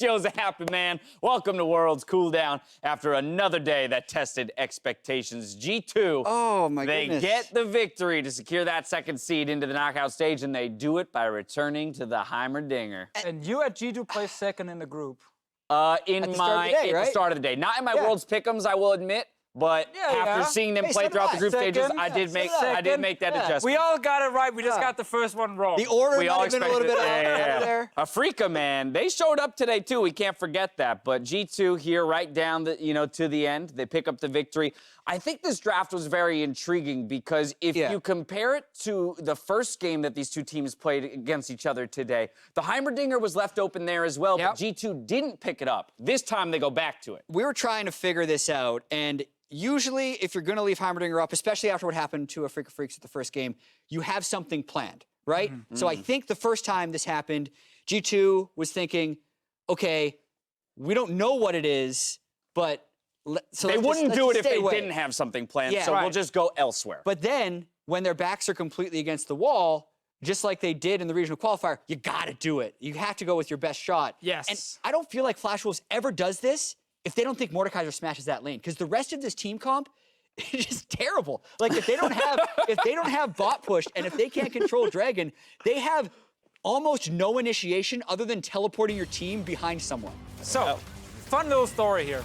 Joe's a happy man. Welcome to World's Cooldown. After another day that tested expectations, G2, oh my goodness, they get the victory to secure that second seed into the knockout stage, and they do it by returning to the Heimerdinger. And you at G2 placed second in the group. at the start of the day. Not in my World's Pick'ems, I will admit. But after seeing them play throughout the group stages, I did make that adjustment. We all got it right. We just got the first one wrong. The order might have been a little bit out there. Afrika, man, they showed up today too. We can't forget that. But G2 here, right down the to the end, they pick up the victory. I think this draft was very intriguing because if you compare it to the first game that these two teams played against each other today, the Heimerdinger was left open there as well. But G2 didn't pick it up. This time they go back to it. We were trying to figure this out, and usually, if you're going to leave Heimerdinger up, especially after what happened to Afrika Freaks at the first game, you have something planned, right? So I think the first time this happened, G2 was thinking, okay, we don't know what it is, but they wouldn't do it if they didn't have something planned, so we'll just go elsewhere. But then, when their backs are completely against the wall, just like they did in the regional qualifier, you got to do it. You have to go with your best shot. Yes. And I don't feel like Flash Wolves ever does this if they don't think Mordekaiser smashes that lane, because the rest of this team comp is just terrible. Like if they don't have bot push and if they can't control Dragon, they have almost no initiation other than teleporting your team behind someone. So, fun little story here.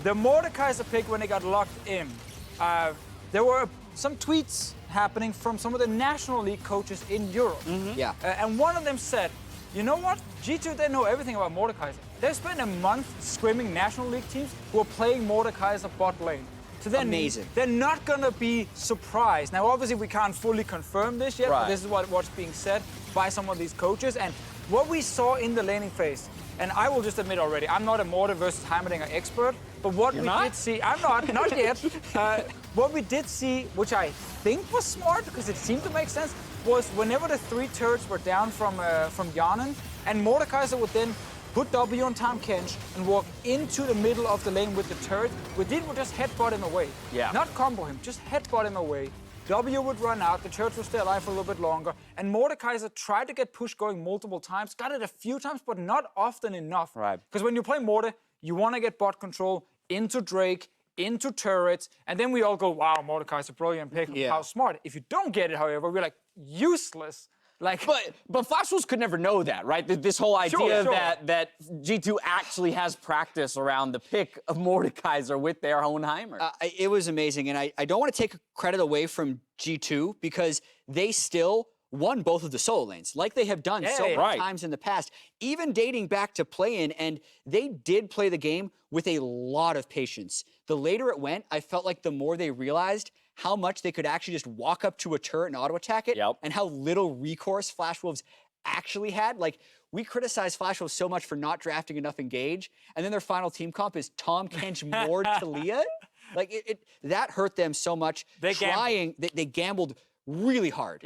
The Mordekaiser pick, when they got locked in, there were some tweets happening from some of the National League coaches in Europe. And one of them said, you know what? G2, they know everything about Mordekaiser. They've spent a month scrimming National League teams who are playing Mordekaiser bot lane. So they're not going to be surprised. Now, obviously, we can't fully confirm this yet, but this is what's being said by some of these coaches. And what we saw in the laning phase, and I will just admit already, I'm not a Mortar versus Heimerdinger expert, but what did see, I'm not yet. What we did see, which I think was smart, because it seemed to make sense, was whenever the 3 turrets were down from Yarnan, and Mordekaiser would then put W on Tahm Kench and walk into the middle of the lane with the turret, we would just headbutt him away. Not combo him, just headbutt him away. W would run out, the turrets would stay alive for a little bit longer, and Mordekaiser tried to get push going multiple times, got it a few times, but not often enough. Because when you play Mortar, you want to get bot control into Drake, into turrets, and then we all go, wow, Mordekaiser, brilliant pick, how smart. If you don't get it, however, we're like, useless. Like, but Flash Wolves could never know that, right? This whole idea that G2 actually has practice around the pick of Mordekaiser with their own Heimer. It was amazing, and I don't want to take credit away from G2 because they still won both of the solo lanes, like they have done so many times in the past, even dating back to play-in, and they did play the game with a lot of patience. The later it went, I felt like the more they realized how much they could actually just walk up to a turret and auto-attack it, and how little recourse Flash Wolves actually had. Like, we criticize Flash Wolves so much for not drafting enough Engage, and then their final team comp is Tahm Kench more Talia. Like, that hurt them so much. They gambled really hard.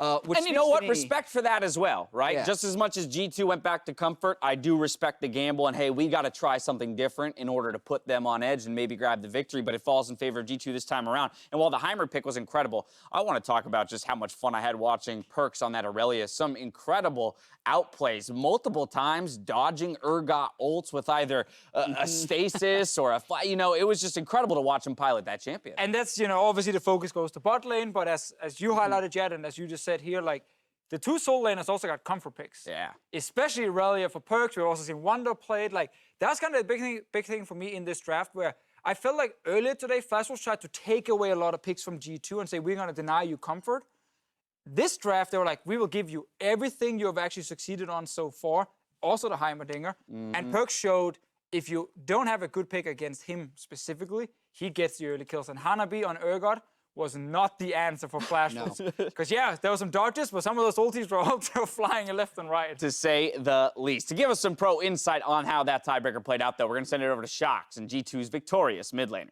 And you know what? Respect for that as well, right? Just as much as G2 went back to comfort, I do respect the gamble. And hey, we got to try something different in order to put them on edge and maybe grab the victory. But it falls in favor of G2 this time around. And while the Heimer pick was incredible, I want to talk about just how much fun I had watching Perkz on that Aurelia. Some incredible outplays, multiple times dodging Urgot ults with either a stasis or a fly. You know, it was just incredible to watch him pilot that champion. And that's, you know, obviously the focus goes to bot lane, but as you highlighted, Jed, and as you just said here, like, the 2 soul laners also got comfort picks. Especially Aurelia for Perkz. We've also seen Wonder played. Like, that's kind of the big thing for me in this draft, where I felt like earlier today, Flash Wolves tried to take away a lot of picks from G2 and say, we're going to deny you comfort. This draft, they were like, we will give you everything you have actually succeeded on so far, also the Heimerdinger. And Perkz showed if you don't have a good pick against him specifically, he gets the early kills. And Hanabi on Urgot was not the answer for Flash Wolves. Because, there were some dodges, but some of those ultis were also flying left and right. To say the least. To give us some pro insight on how that tiebreaker played out, though, we're going to send it over to Shox and G2's victorious mid laner.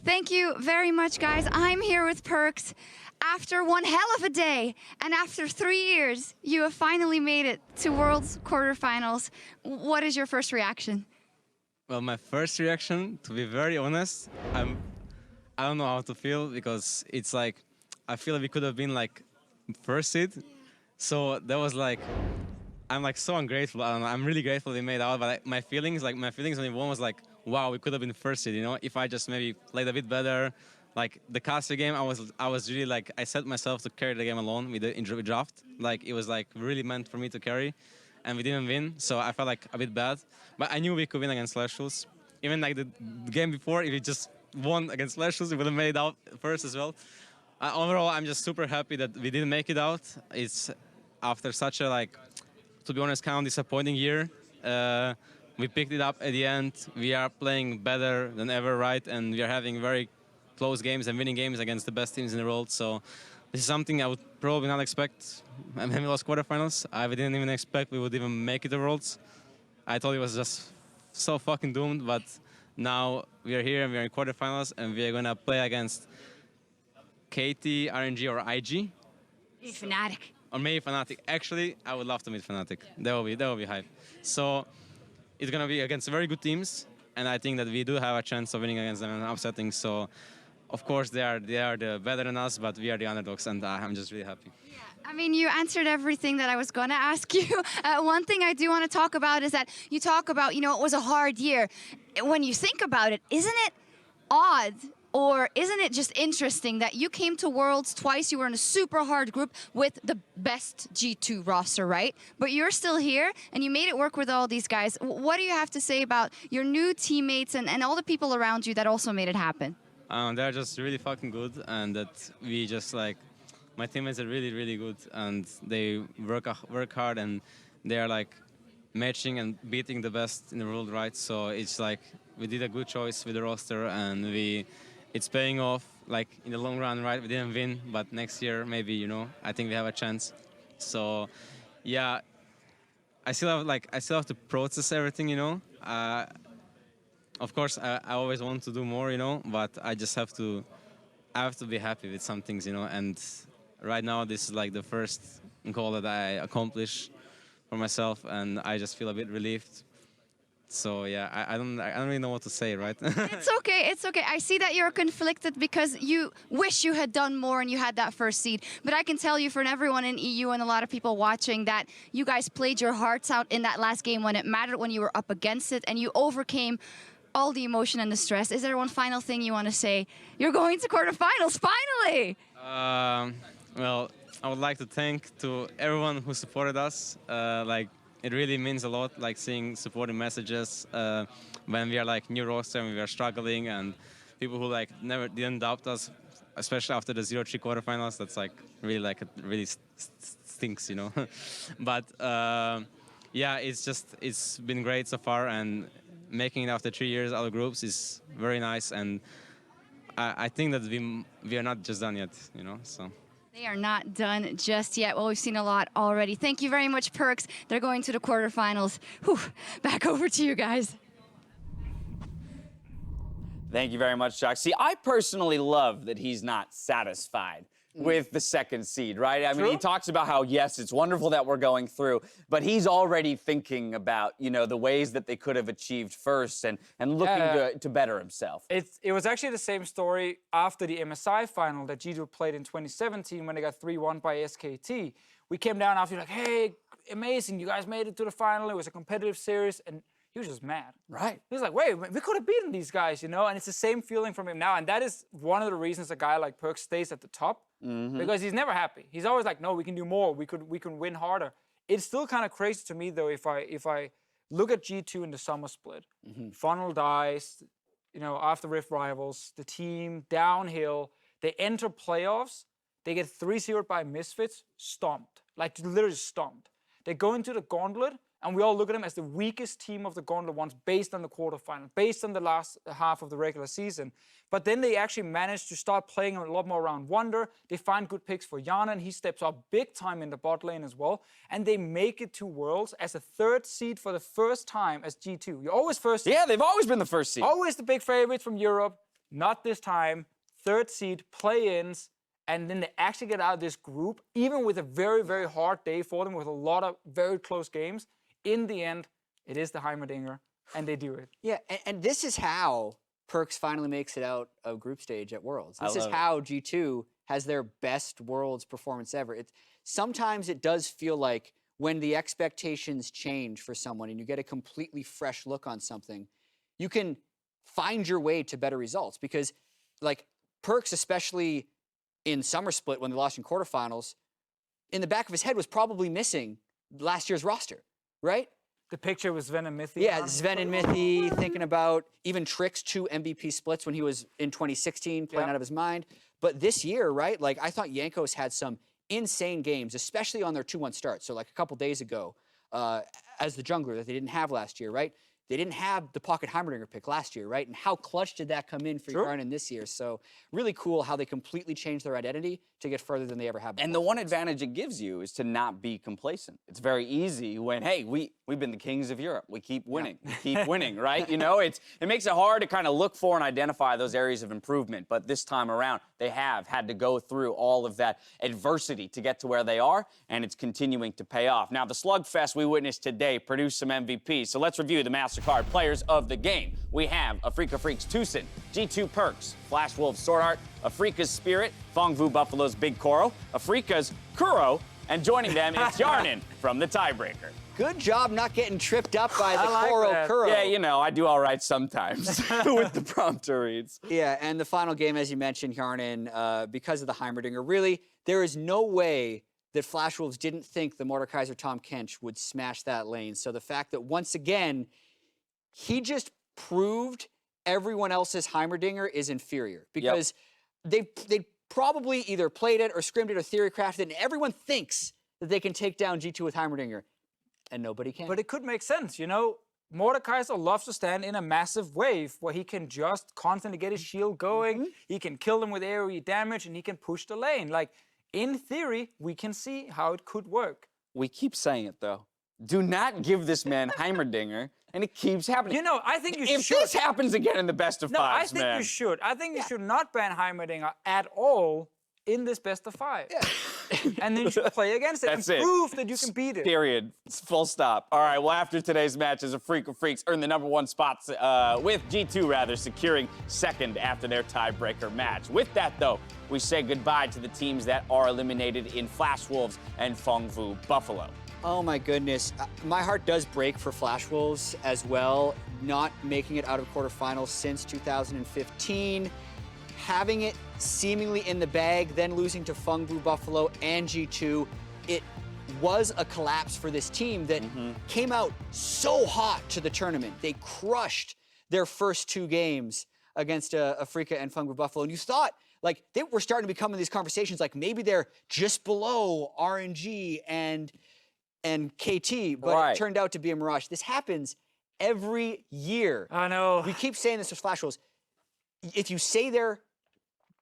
Thank you very much, guys. I'm here with Perkz. After one hell of a day, and after 3 years, you have finally made it to World's quarterfinals. What is your first reaction? Well, my first reaction, to be very honest, I don't know how to feel, because it's like, I feel like we could have been like first seed. So that was like, I'm like so ungrateful. I don't know. I'm really grateful they made out, but my feelings when we won was like, wow, we could have been first seed. You know, if I just maybe played a bit better. Like the Castle game, I was really like, I set myself to carry the game alone with the draft. Like it was like really meant for me to carry, and we didn't win, so I felt like a bit bad. But I knew we could win against Slashers. Even like the game before, if we just won against Slashers, we would have made it out first as well. Overall, I'm just super happy that we didn't make it out. It's after such a, like, to be honest, kind of disappointing year. We picked it up at the end. We are playing better than ever, right? And we are having very close games and winning games against the best teams in the world. So this is something I would probably not expect. I mean, we lost quarterfinals. I didn't even expect we would even make it to Worlds. I thought it was just so fucking doomed, but now we are here and we are in quarterfinals and we are gonna play against KT, RNG, or IG. Fnatic. Or maybe Fnatic. Actually, I would love to meet Fnatic. That will be hype. So it's gonna be against very good teams, and I think that we do have a chance of winning against them and upsetting. So, of course, they are the better than us, but we are the underdogs, and I'm just really happy. Yeah, I mean, you answered everything that I was going to ask you. One thing I do want to talk about is that you talk about, you know, it was a hard year. When you think about it, isn't it odd, or isn't it just interesting that you came to Worlds twice, you were in a super hard group with the best G2 roster, right? But you're still here, and you made it work with all these guys. What do you have to say about your new teammates and all the people around you that also made it happen? They're just really fucking good, and that we just like, my teammates are really, really good, and they work hard, and they are like matching and beating the best in the world, right? So it's like we did a good choice with the roster, and it's paying off. Like in the long run, right? We didn't win, but next year maybe, you know, I think we have a chance. So yeah, I still have to process everything, you know. Of course, I always want to do more, you know, but I have to be happy with some things, you know. And right now, this is like the first goal that I accomplish for myself, and I just feel a bit relieved. So yeah, I don't really know what to say, right? It's okay, it's okay. I see that you're conflicted because you wish you had done more and you had that first seed. But I can tell you, for everyone in EU and a lot of people watching, that you guys played your hearts out in that last game when it mattered, when you were up against it, and you overcame all the emotion and the stress. Is there one final thing you want to say? You're going to quarterfinals, finally! Well, I would like to thank to everyone who supported us. Like, it really means a lot, like seeing supporting messages when we are like new roster and we are struggling, and people who like never didn't doubt us, especially after the 0-3 quarterfinals. That's like really stinks, you know. But yeah, it's been great so far, and making it after 3 years out of groups is very nice, and I think that we are not just done yet, you know. So. They are not done just yet. Well, we've seen a lot already. Thank you very much, Perkz. They're going to the quarterfinals. Whew. Back over to you guys. Thank you very much, Jack. See, I personally love that he's not satisfied with the second seed, right? I mean, he talks about how, yes, it's wonderful that we're going through, but he's already thinking about, you know, the ways that they could have achieved first and looking to better himself. It was actually the same story after the MSI final that G2 played in 2017 when they got 3-1 by SKT. We came down after like, hey, amazing, you guys made it to the final. It was a competitive series, and he was just mad. Right. He was like, wait, we could have beaten these guys, you know? And it's the same feeling from him now. And that is one of the reasons a guy like Perkz stays at the top. Because he's never happy. He's always like, no, we can do more. We can win harder. It's still kind of crazy to me, though, if I look at G2 in the summer split. Funnel dies, you know, after Rift Rivals, the team downhill. They enter playoffs. They get 3-0 by Misfits, stomped. Like, literally stomped. They go into the gauntlet, and we all look at them as the weakest team of the gauntlet ones based on the quarterfinal, based on the last half of the regular season. But then they actually manage to start playing a lot more around Wonder. They find good picks for Yana, and he steps up big time in the bot lane as well. And they make it to Worlds as a third seed for the first time as G2. You're always first seed. Yeah, they've always been the first seed. Always the big favorites from Europe. Not this time. Third seed, play-ins. And then they actually get out of this group, even with a very, very hard day for them, with a lot of very close games. In the end, it is the Heimerdinger, and they do it. Yeah, and this is how Perkz finally makes it out of group stage at Worlds. This is how G2 has their best Worlds performance ever. Sometimes it does feel like when the expectations change for someone and you get a completely fresh look on something, you can find your way to better results. Because, like, Perkz, especially in Summer Split when they lost in quarterfinals, in the back of his head was probably missing last year's roster, right? The picture was Sven and Mithy. Yeah, Sven and Mithy, thinking about even Trick's 2 MVP splits when he was in 2016, playing out of his mind. But this year, right, like, I thought Jankos had some insane games, especially on their 2-1 start. So, like, a couple days ago, as the jungler that they didn't have last year, right? They didn't have the pocket Heimerdinger pick last year, right? And how clutch did that come in for Yarnan this year? So really cool how they completely changed their identity to get further than they ever have before. And the one advantage it gives you is to not be complacent. It's very easy when, hey, we've been the kings of Europe. We keep winning. We keep winning, right? You know, it makes it hard to kind of look for and identify those areas of improvement. But this time around, they have had to go through all of that adversity to get to where they are, and it's continuing to pay off. Now, the slugfest we witnessed today produced some MVPs. So let's review the MasterCard players of the game. We have Afrika Freaks Tucson, G2 Perkz, Flash Wolves Swordheart, Afrika's Spirit, Fongvu Buffalo's Big Koro, Afrika's Kuro, and joining them is Yarnan from the tiebreaker. Good job not getting tripped up by the Kuro. Yeah, you know, I do all right sometimes with the prompter reads. Yeah, and the final game, as you mentioned, Yarnan, because of the Heimerdinger, really, there is no way that Flash Wolves didn't think the Mordekaiser Tom Kench would smash that lane. So the fact that, once again, he just proved everyone else's Heimerdinger is inferior. Because they probably either played it or scrimmed it or theory crafted it, and everyone thinks that they can take down G2 with Heimerdinger. And nobody can. But it could make sense, you know? Mordekaiser loves to stand in a massive wave where he can just constantly get his shield going, he can kill them with AoE damage, and he can push the lane. Like, in theory, we can see how it could work. We keep saying it, though. Do not give this man Heimerdinger, and it keeps happening. You know, I think you should. If this happens again in the best of fives, I think you should. I think you should not ban Heimerdinger at all in this best of 5. Yeah. And then you should play against it and prove that you can beat it. Period. Full stop. All right, well, after today's matches, Afrika Freaks earned the #1 spots with G2, rather, securing second after their tiebreaker match. With that, though, we say goodbye to the teams that are eliminated in Flash Wolves and Fongvu Buffalo. Oh, my goodness. My heart does break for Flash Wolves as well, not making it out of quarterfinals since 2015. Having it seemingly in the bag, then losing to Fongvu Buffalo and G2, it was a collapse for this team that came out so hot to the tournament. They crushed their first 2 games against Afrika and Fongvu Buffalo. And you thought, like, they were starting to become in these conversations, like maybe they're just below RNG and KT, but it turned out to be a mirage. This happens every year. I know. We keep saying this with Flash Wolves. If you say they're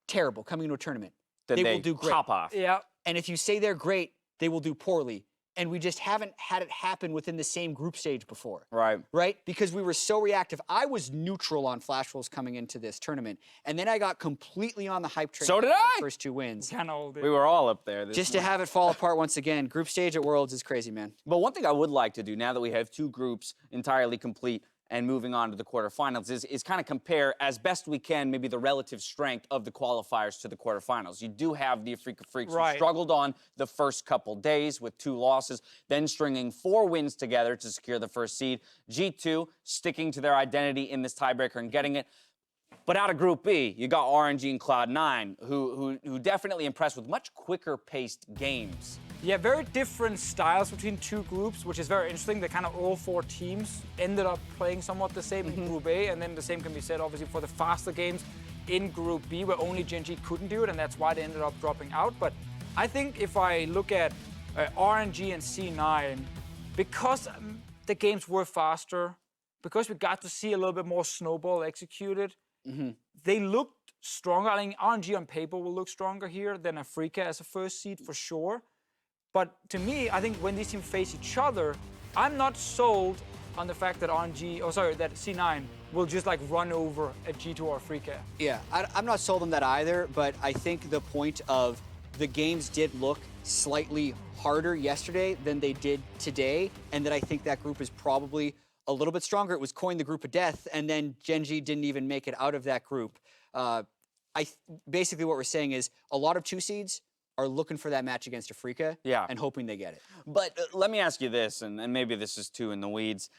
terrible coming into a tournament, then they will do great. Pop off. Yeah. And if you say they're great, they will do poorly. And we just haven't had it happen within the same group stage before. Right. Right? Because we were so reactive. I was neutral on Flash Wolves coming into this tournament. And then I got completely on the hype train. So did I. First 2 wins. We were all up there. Just to have it fall apart once again. Group stage at Worlds is crazy, man. But one thing I would like to do, now that we have 2 groups entirely complete and moving on to the quarterfinals, is kind of compare as best we can maybe the relative strength of the qualifiers to the quarterfinals. You do have the Afrika Freaks who struggled on the first couple days with 2 losses, then stringing 4 wins together to secure the first seed. G2 sticking to their identity in this tiebreaker and getting it. But out of Group B, you got RNG and Cloud9, who definitely impressed with much quicker-paced games. Yeah, very different styles between 2 groups, which is very interesting. They kind of all 4 teams ended up playing somewhat the same in Group A, and then the same can be said, obviously, for the faster games in Group B, where only Gen.G couldn't do it, and that's why they ended up dropping out. But I think if I look at RNG and C9, because the games were faster, because we got to see a little bit more snowball executed, they looked stronger. I think RNG on paper will look stronger here than Afrika as a first seed for sure. But to me, I think when these teams face each other, I'm not sold on the fact that that C9 will just like run over a G2 or Afrika. Yeah, I'm not sold on that either, but I think the point of the games did look slightly harder yesterday than they did today, and that I think that group is probably a little bit stronger. It was coined the group of death, and then Gen.G didn't even make it out of that group. Basically what we're saying is a lot of 2 seeds are looking for that match against Afrika and hoping they get it. But let me ask you this, and maybe this is too in the weeds.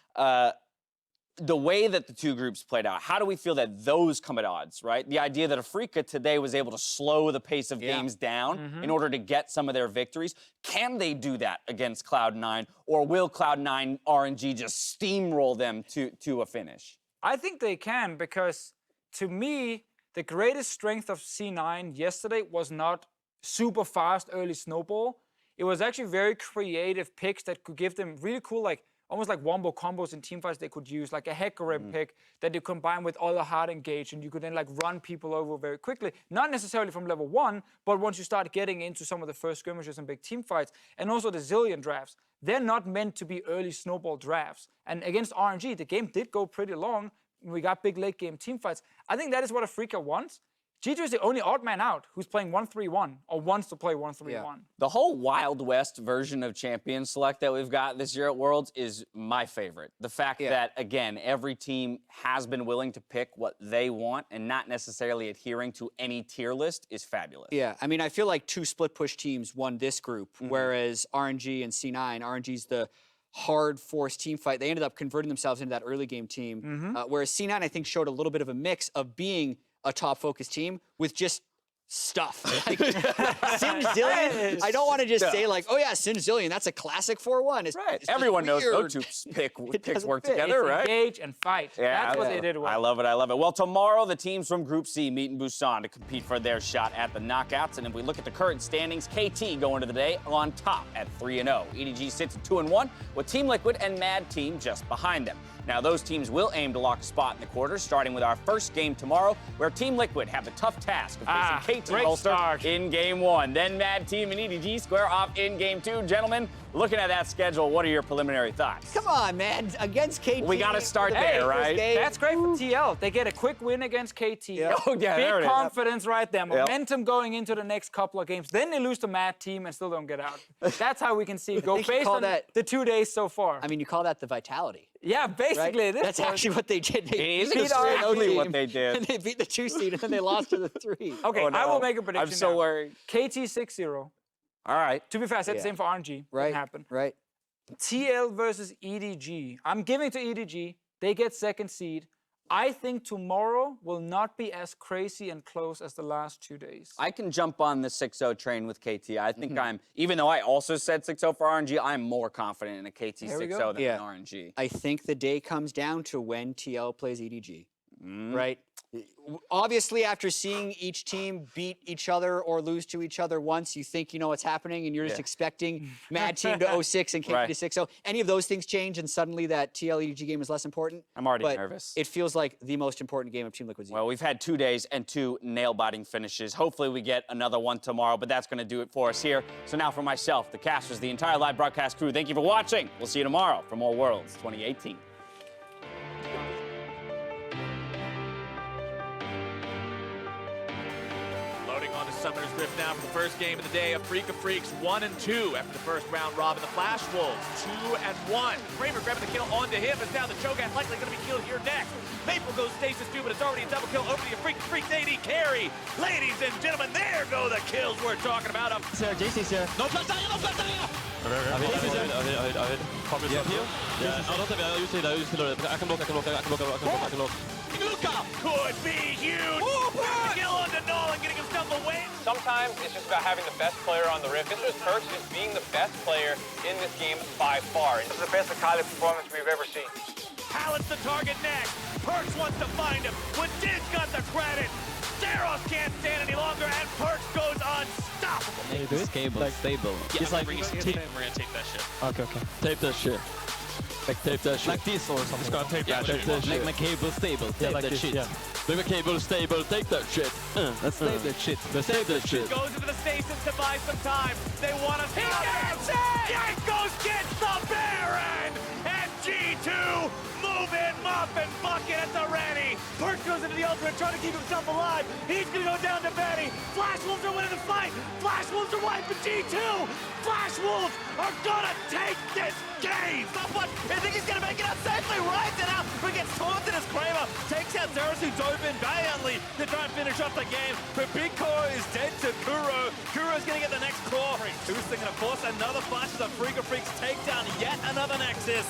The way that the two groups played out, how do we feel that those come at odds, right? The idea that Afrika today was able to slow the pace of games down in order to get some of their victories. Can they do that against Cloud9, or will Cloud9 RNG just steamroll them to a finish? I think they can, because to me, the greatest strength of C9 yesterday was not super fast early snowball. It was actually very creative picks that could give them really cool, like almost like wombo combos in teamfights they could use, like a Hecarim pick that you combine with other hard engage, and you could then like run people over very quickly. Not necessarily from level 1, but once you start getting into some of the first skirmishes and big team fights, and also the Zillion drafts. They're not meant to be early snowball drafts. And against RNG, the game did go pretty long. We got big late game team fights. I think that is what Afrika wants. G2 is the only odd man out who's playing 1-3-1 or wants to play 1-3-1. The whole Wild West version of Champion Select that we've got this year at Worlds is my favorite. The fact that, again, every team has been willing to pick what they want and not necessarily adhering to any tier list is fabulous. Yeah, I mean, I feel like 2 split push teams won this group, whereas RNG and C9, RNG's the hard force team fight. They ended up converting themselves into that early game team, whereas C9, I think, showed a little bit of a mix of being a top focused team with just stuff. Like, Sin Zillion, I don't want to just say like, oh yeah, Sin Zillion, that's a classic 4-1. It's Everyone knows those two picks work together, right? Engage and fight. That's what they did well. I love it, I love it. Well, tomorrow the teams from Group C meet in Busan to compete for their shot at the knockouts. And if we look at the current standings, KT going to the day on top at 3-0. EDG sits at 2-1 with Team Liquid and Mad Team just behind them. Now, those teams will aim to lock a spot in the quarters, starting with our first game tomorrow, where Team Liquid have the tough task of facing KT Ulster in Game 1. Then Mad Team and EDG square off in Game 2. Gentlemen, looking at that schedule, what are your preliminary thoughts? Come on, man. Against KT. We got to start there, right? That's great for TL. They get a quick win against KT. Oh, yeah, there it Big is. confidence right there. Momentum going into the next couple of games. Then they lose to Mad Team and still don't get out. That's how we can see it go based on the 2 days so far. I mean, you call that the vitality. Yeah, basically right? That's actually what they did. They it is beat exactly team, what they did. And they beat the 2 seed, and then they lost to the 3. Okay, oh, no. I will make a prediction I'm so now. worried. KT 6-0. All right. To be fair, I said the same for RNG. Right. Didn't happen. Right. TL versus EDG. I'm giving to EDG. They get 2nd seed. I think tomorrow will not be as crazy and close as the last 2 days. I can jump on the 6-0 train with KT. I think even though I also said 6-0 for RNG, I'm more confident in a KT 6-0 than an RNG. I think the day comes down to when TL plays EDG, right? Obviously, after seeing each team beat each other or lose to each other once, you think you know what's happening, and you're just expecting Mad Team to 0-6 and KT to 6-0. Any of those things change, and suddenly that TL-EDG game is less important. I'm already nervous. It feels like the most important game of Team Liquid's. Well, we've had 2 days and 2 nail-biting finishes. Hopefully, we get another one tomorrow, but that's going to do it for us here. So now for myself, the casters, the entire live broadcast crew, thank you for watching. We'll see you tomorrow for more Worlds 2018. Summoner's Rift now for the first game of the day. Afrika Freaks 1-2 after the first round robin. The Flash Wolves 2-1. Kramer grabbing the kill onto him, as now the Cho'Gath likely going to be killed here next. Maple goes stasis 2, but it's already a double kill over the Afrika Freaks AD carry. Ladies and gentlemen, there go the kills we're talking about. Sir, JC's here. No flash there, no flash there! Luka could be huge. Kill onto Null and getting himself a win. Sometimes it's just about having the best player on the Rift. This was Perkz just being the best player in this game by far. This is the best Akali performance we've ever seen. Hallett's the target next. Perkz wants to find him. When Diz got the credit, Zeros can't stand any longer, and Perkz goes unstoppable. Make this cable stable. Yeah, it's like we're gonna tape that shit. Okay. Tape that shit. Like tape that shit. Like this or something. Just tape that shit. Make my cable stable. Tape like that this, shit. Make my cable stable. Take that shit. Let's tape that shit. Let's tape that shit. Goes into the stasis to buy some time. They want to stop it. Yankos gets the Baron, and G2 moving mop and bucket at the ready. Perkz goes into the ultimate, trying to keep himself alive. He's gonna go down to Benny. Flash Wolves are winning the fight. Flash Wolves are wiping G2. Flash Wolves are gonna take this game. Someone, I think he's gonna make it out safely right now. He gets taunted as Kramer takes out Zeros who dove in valiantly to try and finish off the game, but Big Koro is dead to Kuro. Kuro's gonna get the next claw. Boosting gonna force another flash as the Freak of Freaks take down yet another Nexus.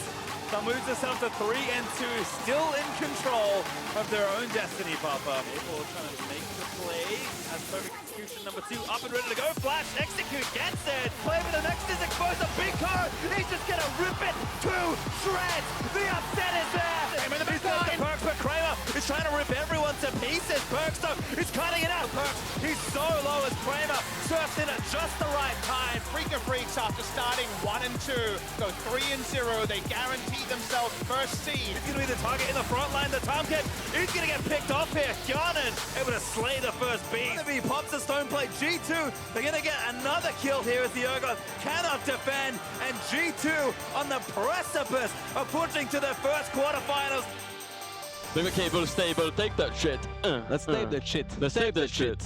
That moves themselves to 3 and 2, still in control of their own destiny, Papa. April trying to make the play as Perfect Execution number 2 up and ready to go. Flash, execute, gets it. Play with the next is exposed to Big Koro. He's just gonna rip it to shreds. The upset is there. He's got the Perkz, but Kramer is trying to rip everyone to pieces. Perkz though is cutting it out. Perkz, he's so low as Kramer surfs in at just the right time. Freak of Freaks after starting 1 and 2 go 3 and 0. They guarantee themselves first seed. He's gonna be the target in the front line. The time kick is gonna get picked off here. Gyanan able to slay the first beast. He pops the stone plate. G2, they're gonna get another kill here as the Urgot cannot defend. And G2 on the precipice of pushing to their first quarterfinals. Bring the cable stable, take that shit. Let's save that shit. Let's save that shit.